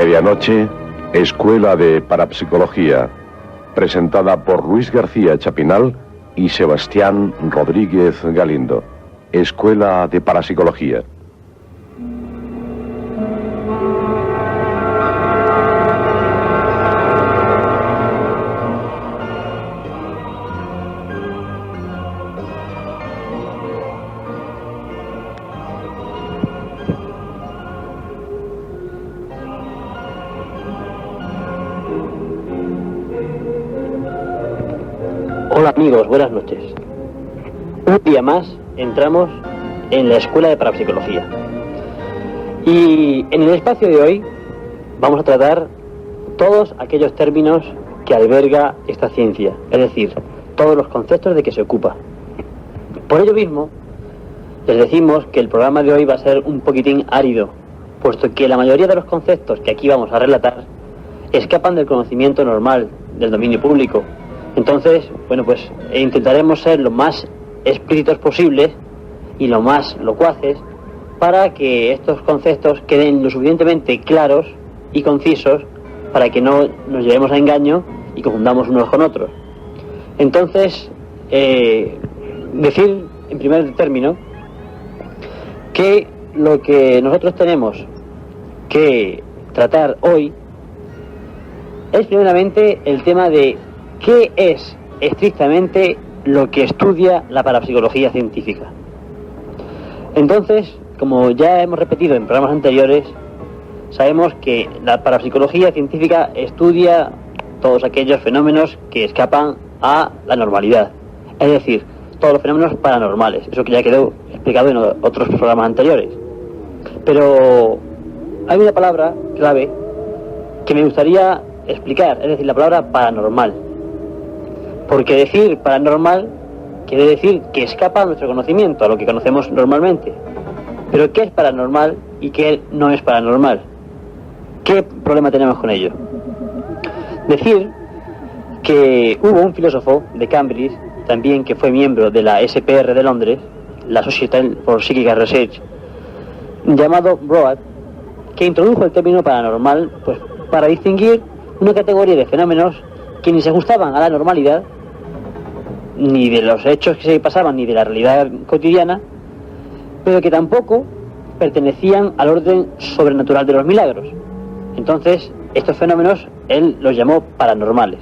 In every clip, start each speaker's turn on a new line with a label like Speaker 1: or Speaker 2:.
Speaker 1: Medianoche, Escuela de Parapsicología, presentada por Luis García Chapinal y Sebastián Rodríguez Galindo. Escuela de Parapsicología.
Speaker 2: Hola amigos, buenas noches. Un día más entramos en la Escuela de Parapsicología. Y en el espacio de hoy vamos a tratar todos aquellos términos que alberga esta ciencia, es decir, todos los conceptos de que se ocupa. Por ello mismo, les decimos que el programa de hoy va a ser un poquitín árido, puesto que la mayoría de los conceptos que aquí vamos a relatar escapan del conocimiento normal, del dominio público. Entonces, bueno, pues intentaremos ser lo más explícitos posibles y lo más locuaces para que estos conceptos queden lo suficientemente claros y concisos para que no nos llevemos a engaño y confundamos unos con otros. Entonces, decir en primer término que lo que nosotros tenemos que tratar hoy es primeramente el tema de ¿qué es estrictamente lo que estudia la parapsicología científica? Entonces, como ya hemos repetido en programas anteriores, sabemos que la parapsicología científica estudia todos aquellos fenómenos que escapan a la normalidad, es decir, todos los fenómenos paranormales, eso que ya quedó explicado en otros programas anteriores. Pero hay una palabra clave que me gustaría explicar, es decir, la palabra paranormal. Porque decir paranormal quiere decir que escapa a nuestro conocimiento, a lo que conocemos normalmente. Pero ¿qué es paranormal y qué no es paranormal? ¿Qué problema tenemos con ello? Decir que hubo un filósofo de Cambridge, también que fue miembro de la SPR de Londres, la Society for Psychical Research, llamado Broad, que introdujo el término paranormal pues, para distinguir una categoría de fenómenos que ni se ajustaban a la normalidad, ni de los hechos que se pasaban, ni de la realidad cotidiana, pero que tampoco pertenecían al orden sobrenatural de los milagros. Entonces, estos fenómenos él los llamó paranormales.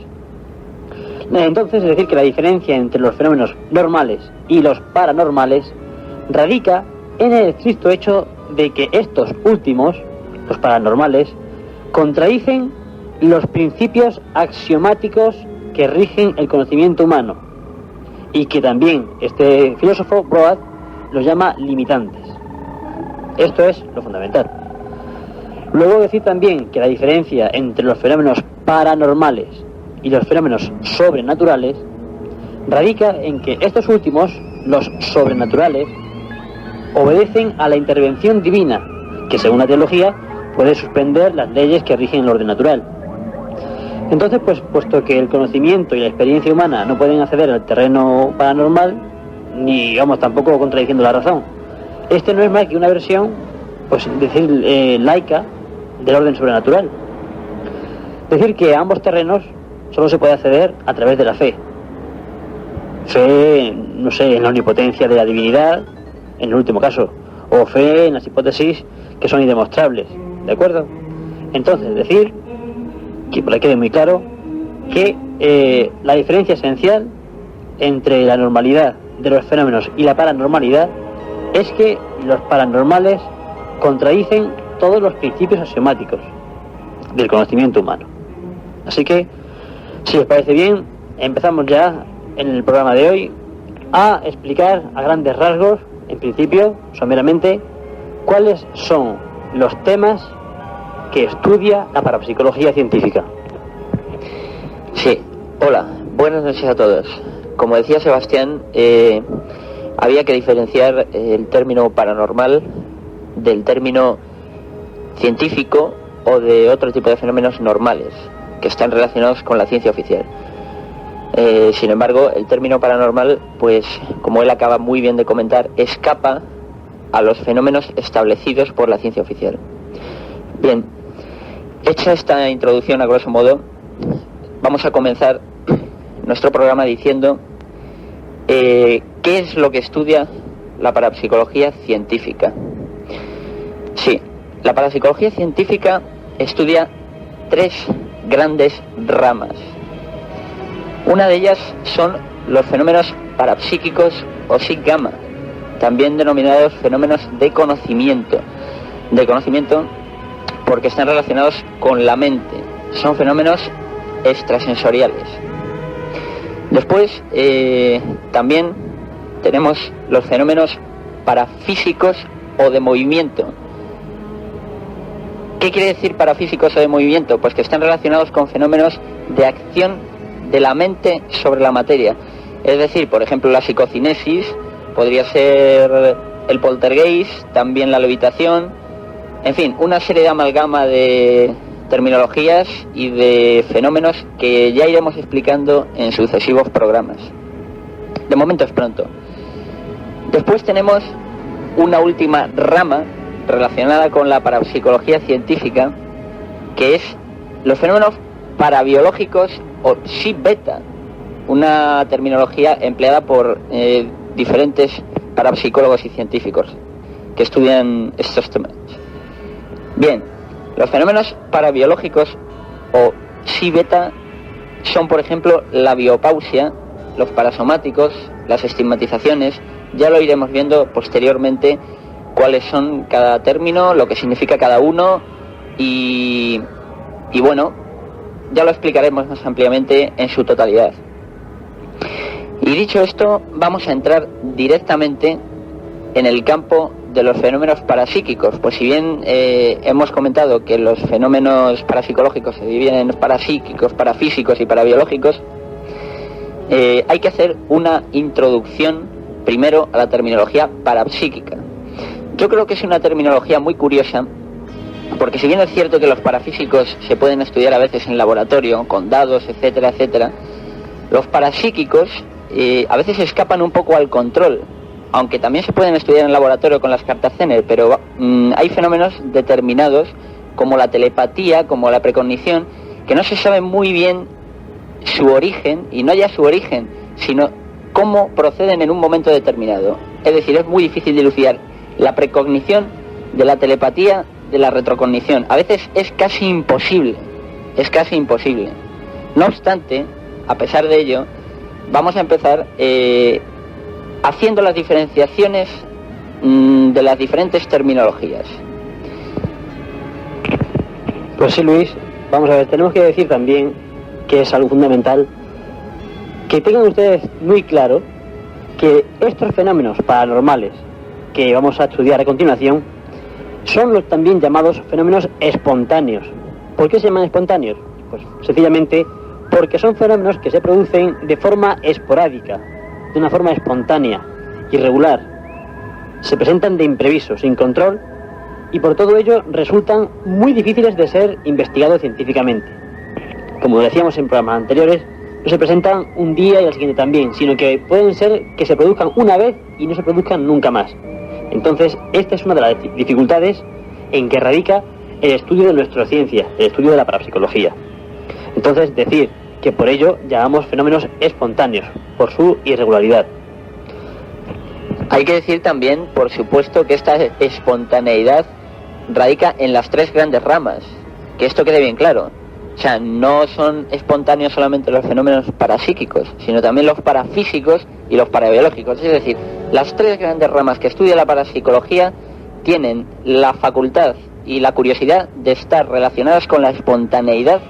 Speaker 2: Entonces, es decir, que la diferencia entre los fenómenos normales y los paranormales radica en el estricto hecho de que estos últimos, los paranormales, contradicen los principios axiomáticos que rigen el conocimiento humano y que también este filósofo Broad los llama limitantes. Esto es lo fundamental. Luego decir también que la diferencia entre los fenómenos paranormales y los fenómenos sobrenaturales radica en que estos últimos, los sobrenaturales, obedecen a la intervención divina, que según la teología puede suspender las leyes que rigen el orden natural. Entonces, pues, puesto que el conocimiento y la experiencia humana no pueden acceder al terreno paranormal, ni, digamos, tampoco contradiciendo la razón, este no es más que una versión, pues, decir, laica del orden sobrenatural. Es decir, que a ambos terrenos solo se puede acceder a través de la fe. Fe, no sé, en la omnipotencia de la divinidad, en el último caso, o fe en las hipótesis que son indemostrables, ¿de acuerdo? Entonces, decir que por ahí quede muy claro que la diferencia esencial entre la normalidad de los fenómenos y la paranormalidad es que los paranormales contradicen todos los principios axiomáticos del conocimiento humano. Así que, si os parece bien, empezamos ya en el programa de hoy a explicar a grandes rasgos, en principio, someramente, cuáles son los temas que estudia la parapsicología científica.
Speaker 3: Sí, hola, buenas noches a todos. Como decía Sebastián, había que diferenciar el término paranormal del término científico o de otro tipo de fenómenos normales que están relacionados con la ciencia oficial. Sin embargo, el término paranormal, pues como él acaba muy bien de comentar, escapa a los fenómenos establecidos por la ciencia oficial. Bien, Hecha esta introducción a grosso modo, vamos a comenzar nuestro programa diciendo qué es lo que estudia la parapsicología científica. Sí, la parapsicología científica estudia 3 grandes ramas. Una de ellas son los fenómenos parapsíquicos o psic gamma, también denominados fenómenos de conocimiento porque están relacionados con la mente, son fenómenos extrasensoriales. Después también tenemos los fenómenos parafísicos o de movimiento. ¿Qué quiere decir parafísicos o de movimiento? Pues que están relacionados con fenómenos de acción de la mente sobre la materia. Es decir, por ejemplo, la psicocinesis, podría ser el poltergeist, también la levitación, en fin, una serie de amalgama de terminologías y de fenómenos que ya iremos explicando en sucesivos programas. De momento es pronto. Después tenemos una última rama relacionada con la parapsicología científica, que es los fenómenos parabiológicos o psi-beta, una terminología empleada por diferentes parapsicólogos y científicos que estudian estos temas. Bien, los fenómenos parabiológicos o psi-beta son, por ejemplo, la biopausia, los parasomáticos, las estigmatizaciones. Ya lo iremos viendo posteriormente cuáles son cada término, lo que significa cada uno y bueno, ya lo explicaremos más ampliamente en su totalidad. Y dicho esto, vamos a entrar directamente en el campo de los fenómenos parapsíquicos. Pues si bien hemos comentado que los fenómenos parapsicológicos se dividen en parapsíquicos, parafísicos y parabiológicos, hay que hacer una introducción primero a la terminología parapsíquica. Yo creo que es una terminología muy curiosa, porque si bien es cierto que los parafísicos se pueden estudiar a veces en laboratorio, con dados, etcétera, etcétera, los parapsíquicos a veces escapan un poco al control, aunque también se pueden estudiar en laboratorio con las cartas Zener, pero hay fenómenos determinados, como la telepatía, como la precognición, que no se sabe muy bien su origen, y no ya su origen, sino cómo proceden en un momento determinado. Es decir, es muy difícil dilucidar la precognición de la telepatía, de la retrocognición. A veces es casi imposible. No obstante, a pesar de ello, vamos a empezar haciendo las diferenciaciones de las diferentes terminologías.
Speaker 2: Pues sí, Luis, vamos a ver, tenemos que decir también que es algo fundamental que tengan ustedes muy claro que estos fenómenos paranormales que vamos a estudiar a continuación son los también llamados fenómenos espontáneos. ¿Por qué se llaman espontáneos? Pues sencillamente porque son fenómenos que se producen de forma esporádica, de una forma espontánea, irregular. Se presentan de imprevisto, sin control, y por todo ello resultan muy difíciles de ser investigados científicamente. Como decíamos en programas anteriores, no se presentan un día y al siguiente también, sino que pueden ser que se produzcan una vez y no se produzcan nunca más. Entonces, esta es una de las dificultades en que radica el estudio de nuestra ciencia, el estudio de la parapsicología. Entonces, decir que por ello llamamos fenómenos espontáneos, por su irregularidad.
Speaker 3: Hay que decir también, por supuesto, que esta espontaneidad radica en las 3 grandes ramas, que esto quede bien claro. O sea, no son espontáneos solamente los fenómenos parapsíquicos, sino también los parafísicos y los parabiológicos. Es decir, las 3 grandes ramas que estudia la parapsicología tienen la facultad y la curiosidad de estar relacionadas con la espontaneidad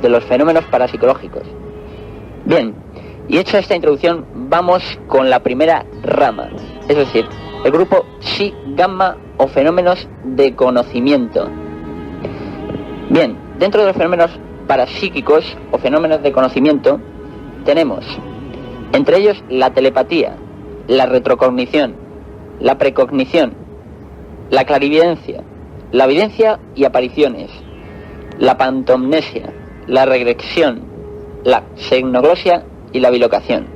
Speaker 3: de los fenómenos parapsicológicos. Bien, y hecha esta introducción, vamos con la primera rama, es decir, el grupo psi gamma o fenómenos de conocimiento. Bien, dentro de los fenómenos parapsíquicos o fenómenos de conocimiento tenemos entre ellos la telepatía, la retrocognición, la precognición, la clarividencia, la evidencia y apariciones, la pantomnesia, la regresión, la xenoglosia y la bilocación.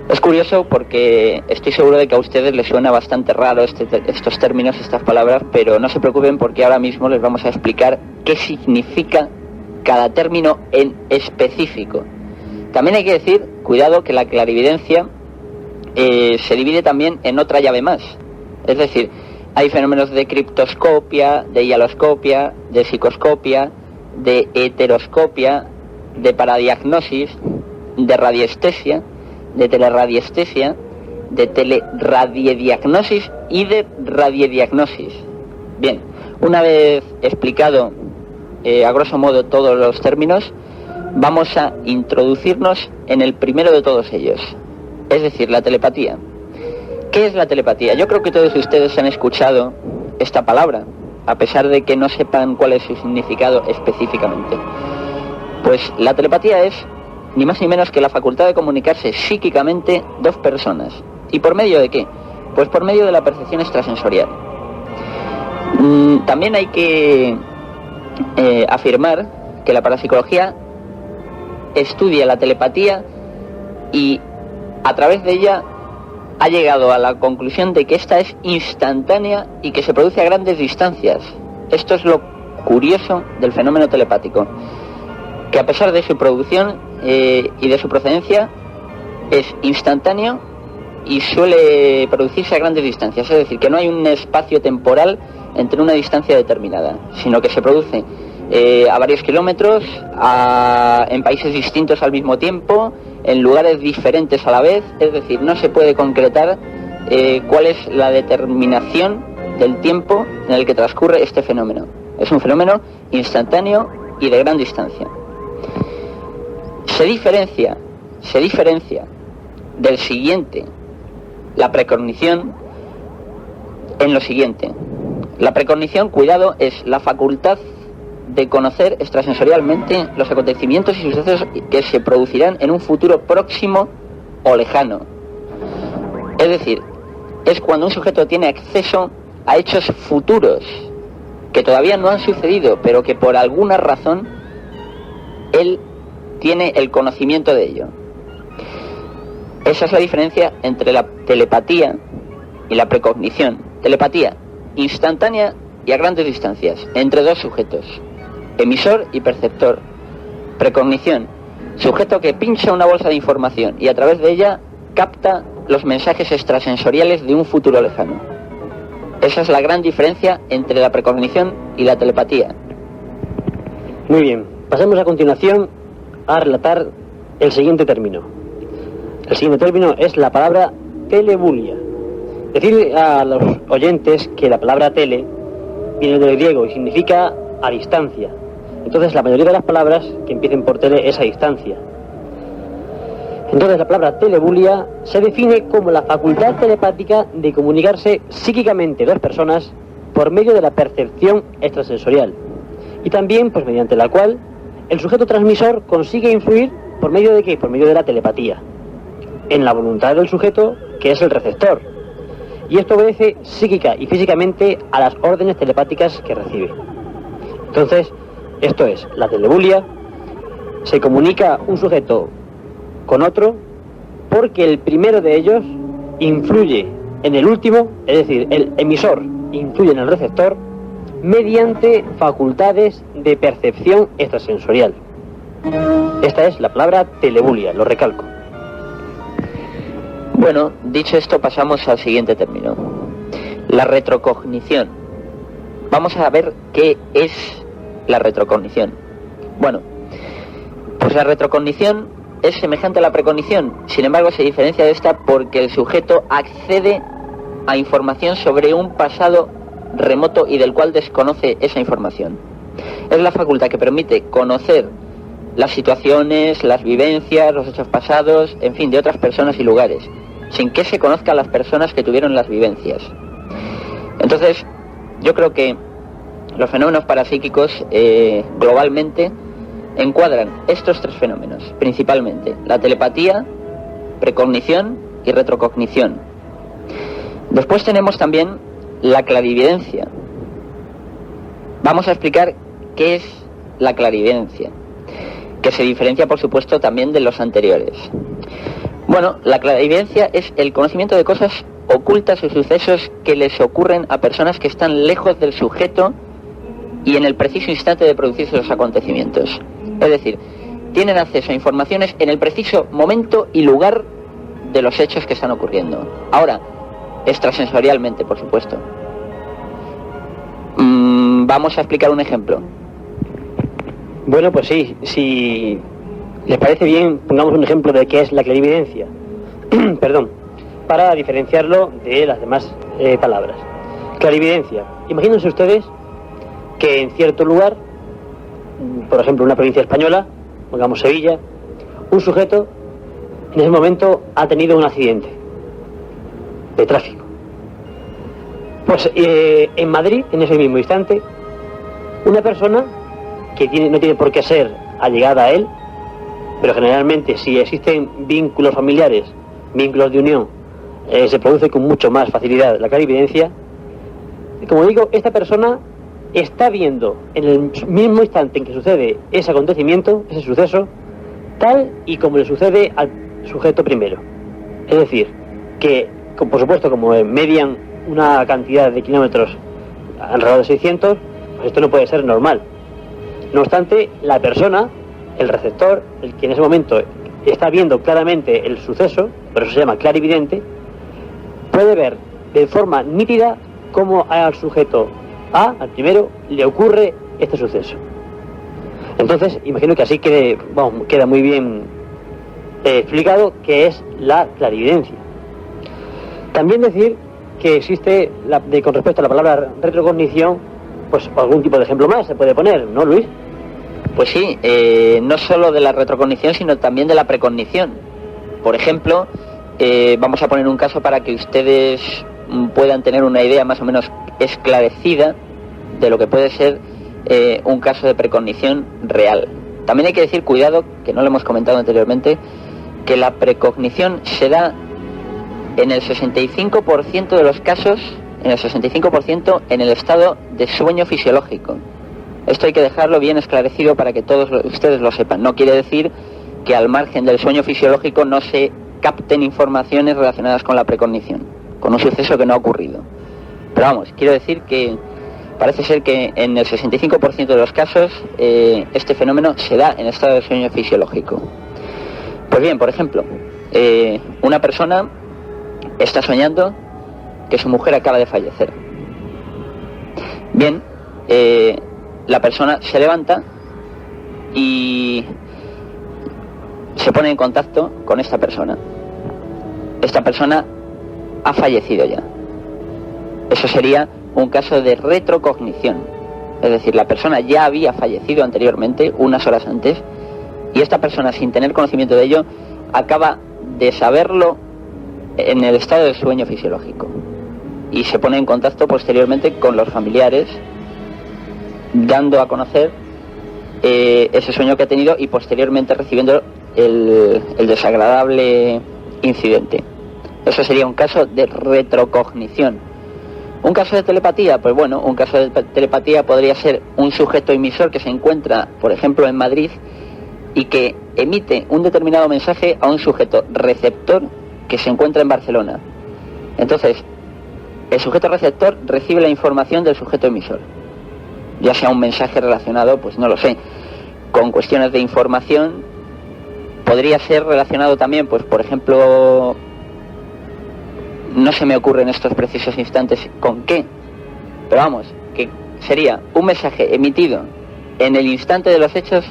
Speaker 3: Es curioso porque estoy seguro de que a ustedes les suena bastante raro estos términos, estas palabras, pero no se preocupen porque ahora mismo les vamos a explicar qué significa cada término en específico. También hay que decir, cuidado, que la clarividencia se divide también en otra llave más. Es decir, hay fenómenos de criptoscopia, de hialoscopia, de psicoscopia, de heteroscopia, de paradiagnosis, de radiestesia, de teleradiestesia, de teleradiediagnosis y de radiediagnosis. Bien, una vez explicado a grosso modo todos los términos, vamos a introducirnos en el primero de todos ellos, es decir, la telepatía. ¿Qué es la telepatía? Yo creo que todos ustedes han escuchado esta palabra, a pesar de que no sepan cuál es su significado específicamente. Pues la telepatía es ni más ni menos que la facultad de comunicarse psíquicamente dos personas. ¿Y por medio de qué? Pues por medio de la percepción extrasensorial. También hay que afirmar que la parapsicología estudia la telepatía y a través de ella ha llegado a la conclusión de que esta es instantánea y que se produce a grandes distancias. Esto es lo curioso del fenómeno telepático, que a pesar de su producción y de su procedencia es instantáneo y suele producirse a grandes distancias, es decir, que no hay un espacio temporal entre una distancia determinada, sino que se produce a varios kilómetros, en países distintos al mismo tiempo, en lugares diferentes a la vez, es decir, no se puede concretar cuál es la determinación del tiempo en el que transcurre este fenómeno. Es un fenómeno instantáneo y de gran distancia. Se diferencia del siguiente, la precognición, en lo siguiente. La precognición, cuidado, es la facultad de conocer extrasensorialmente los acontecimientos y sucesos que se producirán en un futuro próximo o lejano. Es decir, es cuando un sujeto tiene acceso a hechos futuros que todavía no han sucedido, pero que por alguna razón él tiene el conocimiento de ello. Esa es la diferencia entre la telepatía y la precognición. Telepatía instantánea y a grandes distancias, entre dos sujetos, emisor y perceptor. Precognición, sujeto que pincha una bolsa de información y a través de ella capta los mensajes extrasensoriales de un futuro lejano. Esa es la gran diferencia entre la precognición y la telepatía.
Speaker 2: Muy bien, pasemos a continuación a relatar el siguiente término. El siguiente término es la palabra telebulia. Decir a los oyentes que la palabra tele viene del griego y significa a distancia. Entonces la mayoría de las palabras que empiecen por tele es a distancia. Entonces la palabra telebulia se define como la facultad telepática de comunicarse psíquicamente dos personas por medio de la percepción extrasensorial. Y también pues mediante la cual el sujeto transmisor consigue influir por medio de ¿qué? Por medio de la telepatía en la voluntad del sujeto, que es el receptor. Y esto obedece psíquica y físicamente a las órdenes telepáticas que recibe. Entonces, esto es la telebulia. Se comunica un sujeto con otro porque el primero de ellos influye en el último, es decir, el emisor influye en el receptor mediante facultades de percepción extrasensorial. Esta es la palabra telebulia, lo recalco.
Speaker 3: Bueno, dicho esto, pasamos al siguiente término, la retrocognición. Vamos a ver qué es la retrocognición. Bueno, pues la retrocognición es semejante a la precognición, sin embargo se diferencia de esta porque el sujeto accede a información sobre un pasado remoto y del cual desconoce esa información. Es la facultad que permite conocer las situaciones, las vivencias, los hechos pasados, en fin, de otras personas y lugares, sin que se conozcan las personas que tuvieron las vivencias. Entonces, yo creo que los fenómenos parapsíquicos globalmente encuadran estos tres fenómenos, principalmente la telepatía, precognición y retrocognición. Después tenemos también la clarividencia. Vamos a explicar qué es la clarividencia, que se diferencia, por supuesto, también de los anteriores. Bueno, la clarividencia es el conocimiento de cosas ocultas o sucesos que les ocurren a personas que están lejos del sujeto y en el preciso instante de producirse los acontecimientos. Es decir, tienen acceso a informaciones en el preciso momento y lugar de los hechos que están ocurriendo. Ahora, extrasensorialmente, por supuesto. Vamos a explicar un ejemplo.
Speaker 2: Bueno, pues sí, si les parece bien, pongamos un ejemplo de qué es la clarividencia. Perdón, para diferenciarlo de las demás palabras. Clarividencia. Imagínense ustedes que en cierto lugar, por ejemplo una provincia española, pongamos Sevilla, un sujeto en ese momento ha tenido un accidente de tráfico. Pues en Madrid, en ese mismo instante, una persona que no tiene por qué ser allegada a él, pero generalmente si existen vínculos familiares, vínculos de unión, se produce con mucho más facilidad la clarividencia. Como digo, esta persona está viendo en el mismo instante en que sucede ese acontecimiento, ese suceso, tal y como le sucede al sujeto primero. Es decir, que por supuesto como median una cantidad de kilómetros alrededor de 600, pues esto no puede ser normal. No obstante, la persona, el receptor, el que en ese momento está viendo claramente el suceso, por eso se llama clarividente, puede ver de forma nítida cómo al sujeto A, al primero, le ocurre este suceso. Entonces, imagino que así queda muy bien explicado qué es la clarividencia. También decir que existe, con respecto a la palabra retrocognición, pues algún tipo de ejemplo más se puede poner, ¿no, Luis?
Speaker 3: Pues sí, no solo de la retrocognición, sino también de la precognición. Por ejemplo, vamos a poner un caso para que ustedes puedan tener una idea más o menos esclarecida de lo que puede ser un caso de precognición real. También hay que decir, cuidado, que no lo hemos comentado anteriormente, que la precognición se da en el 65% de los casos, en el 65% en el estado de sueño fisiológico. Esto hay que dejarlo bien esclarecido para que todos ustedes lo sepan. No quiere decir que al margen del sueño fisiológico no se capten informaciones relacionadas con la precognición, con un suceso que no ha ocurrido. Pero vamos, quiero decir que parece ser que en el 65% de los casos este fenómeno se da en estado de sueño fisiológico. Pues bien, por ejemplo, una persona está soñando que su mujer acaba de fallecer. Bien, la persona se levanta y se pone en contacto con esta persona. Esta persona ha fallecido ya. Eso sería un caso de retrocognición. Es decir, la persona ya había fallecido anteriormente, unas horas antes, y esta persona, sin tener conocimiento de ello, acaba de saberlo en el estado de sueño fisiológico. Y se pone en contacto posteriormente con los familiares, dando a conocer ese sueño que ha tenido y posteriormente recibiendo el desagradable incidente. Eso sería un caso de retrocognición. Un caso de telepatía, pues bueno, un caso de telepatía podría ser un sujeto emisor que se encuentra, por ejemplo, en Madrid y que emite un determinado mensaje a un sujeto receptor que se encuentra en Barcelona. Entonces, el sujeto receptor recibe la información del sujeto emisor, ya sea un mensaje relacionado, pues no lo sé, con cuestiones de información. Podría ser relacionado también, pues por ejemplo, no se me ocurre en estos precisos instantes con qué, pero vamos, que sería un mensaje emitido en el instante de los hechos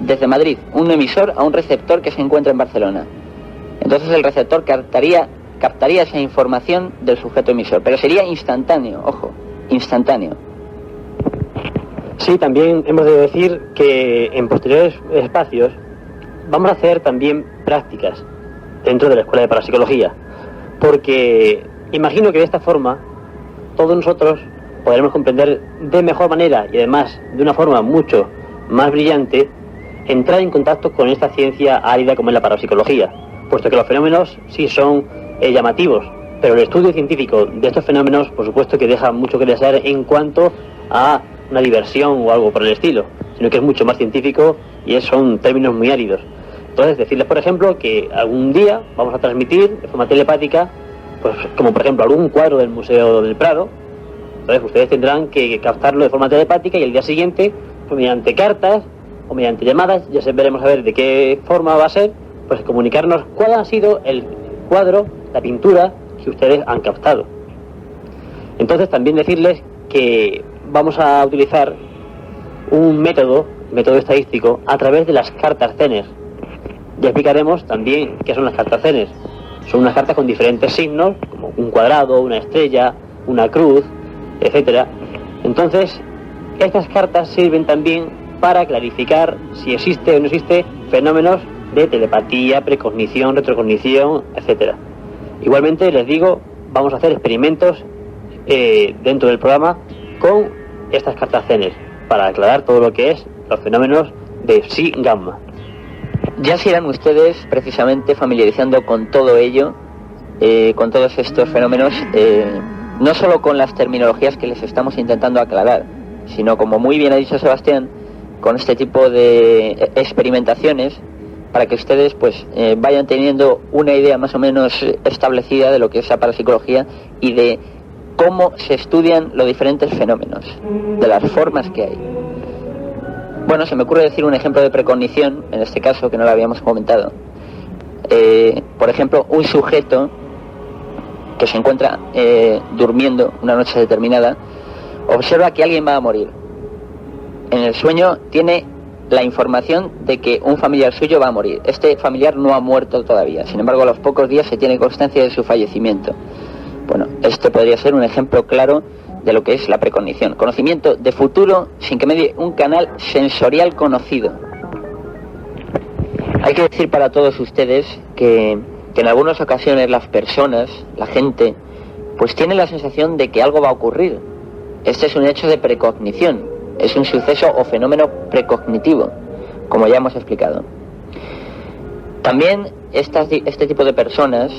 Speaker 3: desde Madrid, un emisor a un receptor que se encuentra en Barcelona. Entonces el receptor captaría esa información del sujeto emisor, pero sería instantáneo, ojo, instantáneo.
Speaker 2: Sí, también hemos de decir que en posteriores espacios vamos a hacer también prácticas dentro de la Escuela de Parapsicología, porque imagino que de esta forma todos nosotros podremos comprender de mejor manera y además de una forma mucho más brillante entrar en contacto con esta ciencia árida como es la parapsicología, puesto que los fenómenos sí son llamativos, pero el estudio científico de estos fenómenos por supuesto que deja mucho que desear en cuanto a una diversión o algo por el estilo, sino que es mucho más científico y son términos muy áridos. Entonces, decirles, por ejemplo, que algún día vamos a transmitir de forma telepática, pues como por ejemplo algún cuadro del Museo del Prado. Entonces ustedes tendrán que captarlo de forma telepática y el día siguiente, pues mediante cartas o mediante llamadas, ya veremos a ver de qué forma va a ser, pues comunicarnos cuál ha sido el cuadro, la pintura que ustedes han captado. Entonces también decirles que vamos a utilizar un método estadístico a través de las cartas Zener. Ya explicaremos también qué son las cartas Zener. Son unas cartas con diferentes signos, como un cuadrado, una estrella, una cruz, etcétera. Entonces, estas cartas sirven también para clarificar si existe o no existe fenómenos de telepatía, precognición, retrocognición, etcétera. Igualmente, les digo, vamos a hacer experimentos dentro del programa con estas cartas Zener para aclarar todo lo que es los fenómenos de Psi Gamma.
Speaker 3: Ya se irán ustedes precisamente familiarizando con todo ello, con todos estos fenómenos, no solo con las terminologías que les estamos intentando aclarar, sino, como muy bien ha dicho Sebastián, con este tipo de experimentaciones, para que ustedes pues vayan teniendo una idea más o menos establecida de lo que es la parapsicología y de cómo se estudian los diferentes fenómenos, de las formas que hay. Bueno, se me ocurre decir un ejemplo de precognición, en este caso, que no lo habíamos comentado. Por ejemplo, un sujeto que se encuentra durmiendo una noche determinada, observa que alguien va a morir. En el sueño tiene la información de que un familiar suyo va a morir. Este familiar no ha muerto todavía, sin embargo, a los pocos días se tiene constancia de su fallecimiento. Bueno, este podría ser un ejemplo claro de lo que es la precognición. Conocimiento de futuro sin que medie un canal sensorial conocido. Hay que decir para todos ustedes que en algunas ocasiones las personas, la gente, pues tienen la sensación de que algo va a ocurrir. Este es un hecho de precognición, es un suceso o fenómeno precognitivo, como ya hemos explicado. También este tipo de personas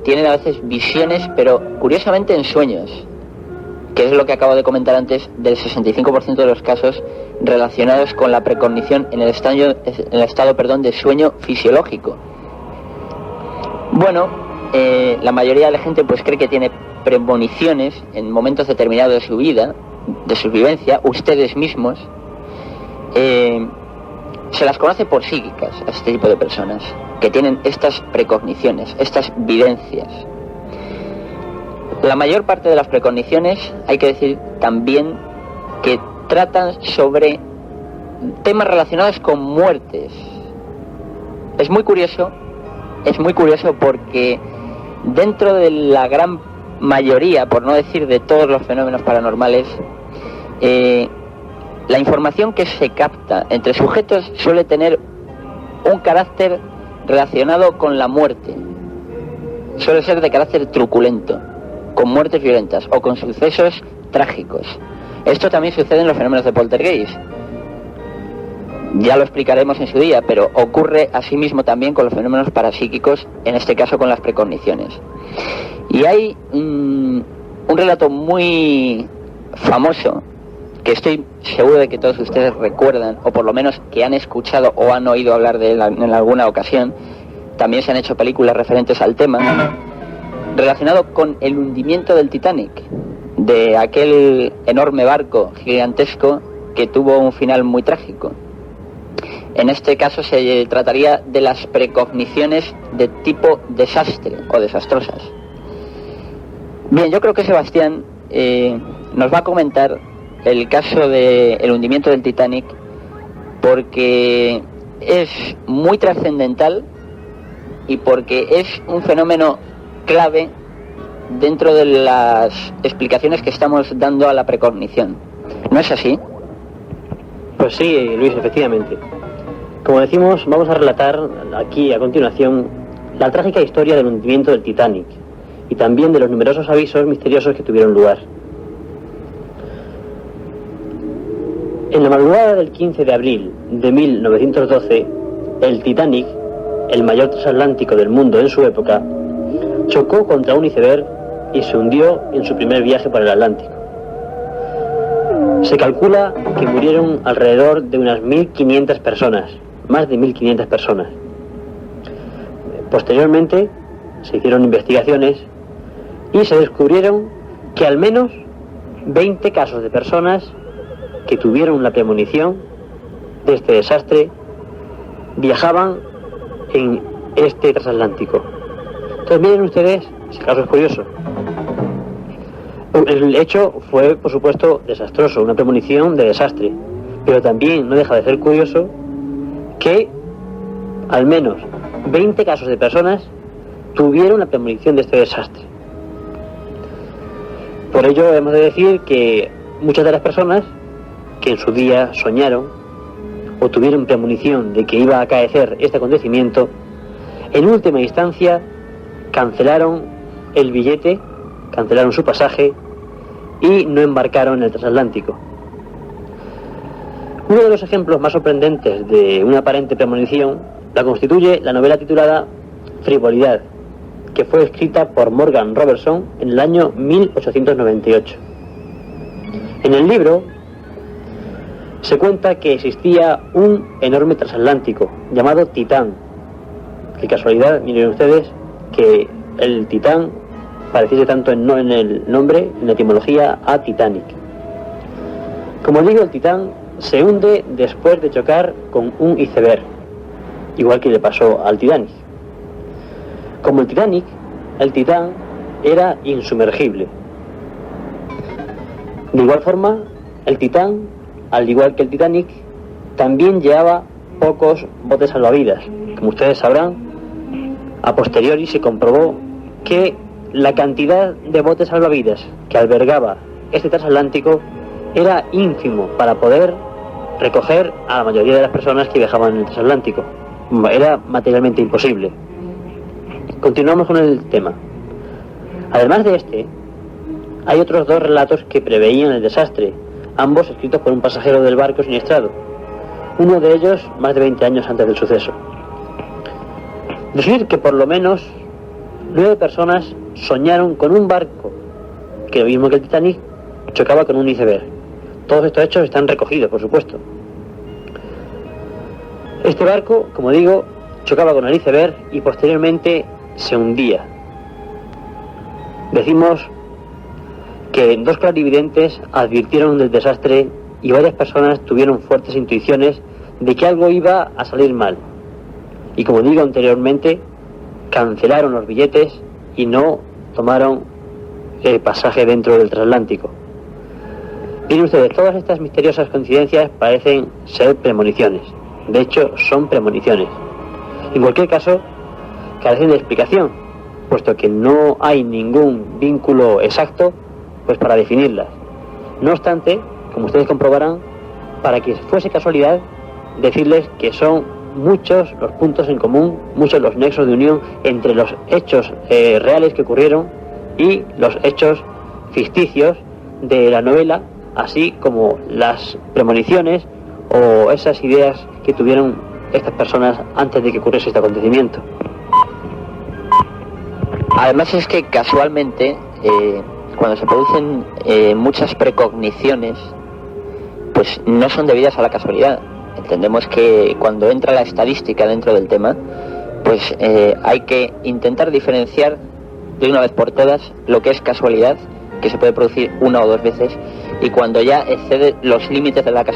Speaker 3: tienen a veces visiones, pero curiosamente en sueños, que es lo que acabo de comentar antes, del 65% de los casos relacionados con la precognición en el estado de sueño fisiológico. Bueno, la mayoría de la gente pues cree que tiene premoniciones en momentos determinados de su vida, de su vivencia. Ustedes mismos se las conoce por psíquicas a este tipo de personas que tienen estas precogniciones, estas vivencias. La mayor parte de las precogniciones, hay que decir también que tratan sobre temas relacionados con muertes. Es muy curioso porque dentro de la gran mayoría, por no decir de todos los fenómenos paranormales, la información que se capta entre sujetos suele tener un carácter relacionado con la muerte. Suele ser de carácter truculento, con muertes violentas o con sucesos trágicos. Esto también sucede en los fenómenos de poltergeist. Ya lo explicaremos en su día, pero ocurre asimismo también con los fenómenos parapsíquicos, en este caso con las precogniciones. Y hay un relato muy famoso, que estoy seguro de que todos ustedes recuerdan, o por lo menos que han escuchado o han oído hablar de él en alguna ocasión. También se han hecho películas referentes al tema, relacionado con el hundimiento del Titanic, de aquel enorme barco gigantesco que tuvo un final muy trágico. En este caso se trataría de las precogniciones de tipo desastre o desastrosas. Bien, yo creo que Sebastián nos va a comentar el caso del hundimiento del Titanic, porque es muy trascendental y porque es un fenómeno clave dentro de las explicaciones que estamos dando a la precognición. ¿No es así?
Speaker 2: Pues sí, Luis, efectivamente. Como decimos, vamos a relatar aquí a continuación la trágica historia del hundimiento del Titanic y también de los numerosos avisos misteriosos que tuvieron lugar. En la madrugada del 15 de abril de 1912, el Titanic, el mayor transatlántico del mundo en su época, chocó contra un iceberg y se hundió en su primer viaje por el Atlántico. Se calcula que murieron alrededor de unas 1.500 personas, más de 1.500 personas. Posteriormente se hicieron investigaciones y se descubrieron que al menos 20 casos de personas que tuvieron la premonición de este desastre viajaban en este transatlántico. Entonces miren ustedes, ese caso es curioso. El hecho fue, por supuesto, desastroso, una premonición de desastre, pero también no deja de ser curioso que al menos 20 casos de personas tuvieron la premonición de este desastre. Por ello hemos de decir que muchas de las personas que en su día soñaron o tuvieron premonición de que iba a acaecer este acontecimiento, en última instancia cancelaron el billete, cancelaron su pasaje y no embarcaron en el transatlántico. Uno de los ejemplos más sorprendentes de una aparente premonición la constituye la novela titulada Frivolidad, que fue escrita por Morgan Robertson en el año 1898. En el libro se cuenta que existía un enorme transatlántico llamado Titán. Qué casualidad, miren ustedes, que el Titán pareciese tanto en el nombre, en la etimología, a Titanic. Como digo, el Titán se hunde después de chocar con un iceberg, igual que le pasó al Titanic. Como el Titanic, el Titán era insumergible. De igual forma, el Titán, al igual que el Titanic, también llevaba pocos botes salvavidas. Como ustedes sabrán, a posteriori se comprobó que la cantidad de botes salvavidas que albergaba este transatlántico era ínfimo para poder recoger a la mayoría de las personas que viajaban en el transatlántico. Era materialmente imposible. Continuamos con el tema. Además de este, hay otros dos relatos que preveían el desastre, ambos escritos por un pasajero del barco siniestrado, uno de ellos más de 20 años antes del suceso. Decir que por lo menos 9 personas soñaron con un barco que, lo mismo que el Titanic, chocaba con un iceberg. Todos estos hechos están recogidos, por supuesto. Este barco, como digo, chocaba con el iceberg y posteriormente se hundía. Decimos que 2 clarividentes advirtieron del desastre y varias personas tuvieron fuertes intuiciones de que algo iba a salir mal. Y como digo anteriormente, cancelaron los billetes y no tomaron el pasaje dentro del transatlántico. Miren ustedes, todas estas misteriosas coincidencias parecen ser premoniciones. De hecho, son premoniciones. En cualquier caso, carecen de explicación, puesto que no hay ningún vínculo exacto pues para definirlas. No obstante, como ustedes comprobarán, para que fuese casualidad, decirles que son muchos los puntos en común, muchos los nexos de unión entre los hechos reales que ocurrieron y los hechos ficticios de la novela, así como las premoniciones o esas ideas que tuvieron estas personas antes de que ocurriese este acontecimiento.
Speaker 3: Además es que casualmente, cuando se producen muchas precogniciones, pues no son debidas a la casualidad. Entendemos que cuando entra la estadística dentro del tema, pues hay que intentar diferenciar de una vez por todas lo que es casualidad, que se puede producir 1 o 2 veces, y cuando ya excede los límites de la casualidad,